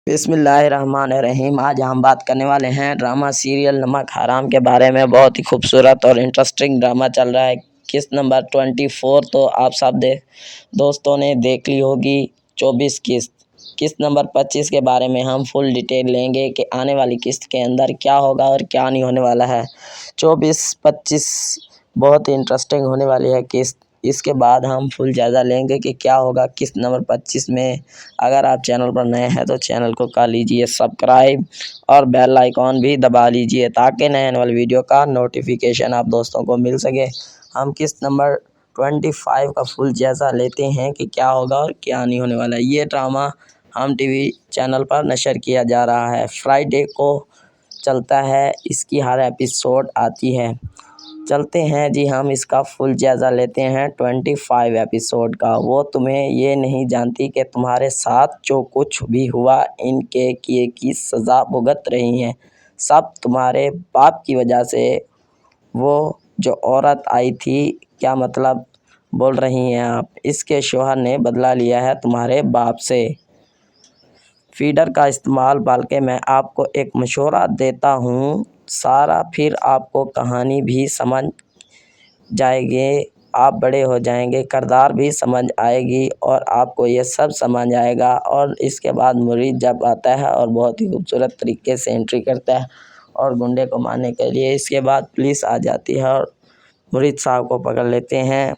بسم اللہ الرحمن الرحیم۔ آج ہم بات کرنے والے ہیں ڈرامہ سیریل نمک حرام کے بارے میں۔ بہت ہی خوبصورت اور انٹرسٹنگ ڈرامہ چل رہا ہے۔ قسط نمبر 24 تو آپ سب دوستوں نے دیکھ لی ہوگی۔ 24 قسط قسط نمبر 25 کے بارے میں ہم فل ڈیٹیل لیں گے کہ آنے والی قسط کے اندر کیا ہوگا اور کیا نہیں ہونے والا ہے۔ 24-25 بہت ہی انٹرسٹنگ ہونے والی ہے قسط۔ اس کے بعد ہم فل جائزہ لیں گے کہ کیا ہوگا قسط نمبر 25 میں۔ اگر آپ چینل پر نئے ہیں تو چینل کو کر لیجئے سبسکرائب اور بیل آئیکن بھی دبا لیجئے تاکہ نئے والی ویڈیو کا نوٹیفیکیشن آپ دوستوں کو مل سکے۔ ہم قسط نمبر 25 کا فل جائزہ لیتے ہیں کہ کیا ہوگا اور کیا نہیں ہونے والا ہے۔ یہ ڈرامہ ہم ٹی وی چینل پر نشر کیا جا رہا ہے۔ فرائیڈے کو چلتا ہے، اس کی ہر ایپیسوڈ آتی ہے۔ چلتے ہیں جی، ہم اس کا فل جائزہ لیتے ہیں 25 ایپیسوڈ کا۔ وہ تمہیں یہ نہیں جانتی کہ تمہارے ساتھ جو کچھ بھی ہوا ان کے کیے کی سزا بھگت رہی ہیں، سب تمہارے باپ کی وجہ سے۔ وہ جو عورت آئی تھی، کیا مطلب بول رہی ہیں آپ؟ اس کے شوہر نے بدلہ لیا ہے تمہارے باپ سے۔ فیڈر کا استعمال، بلکہ میں آپ کو ایک مشورہ دیتا ہوں، سارا پھر آپ کو کہانی بھی سمجھ جائے گی، آپ بڑے ہو جائیں گے، کردار بھی سمجھ آئے گی اور آپ کو یہ سب سمجھ آئے گا۔ اور اس کے بعد مرید جب آتا ہے اور بہت ہی خوبصورت طریقے سے انٹری کرتا ہے اور گنڈے کو مارنے کے لیے، اس کے بعد پولیس آ جاتی ہے اور مرید صاحب کو پکڑ لیتے ہیں۔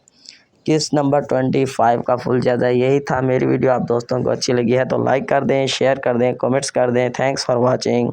قسط نمبر 25 کا فل جائزہ یہی تھا۔ میری ویڈیو آپ دوستوں کو اچھی لگی ہے تو لائک کر دیں، شیئر کر دیں، کمنٹس کر دیں۔ Thanks for watching.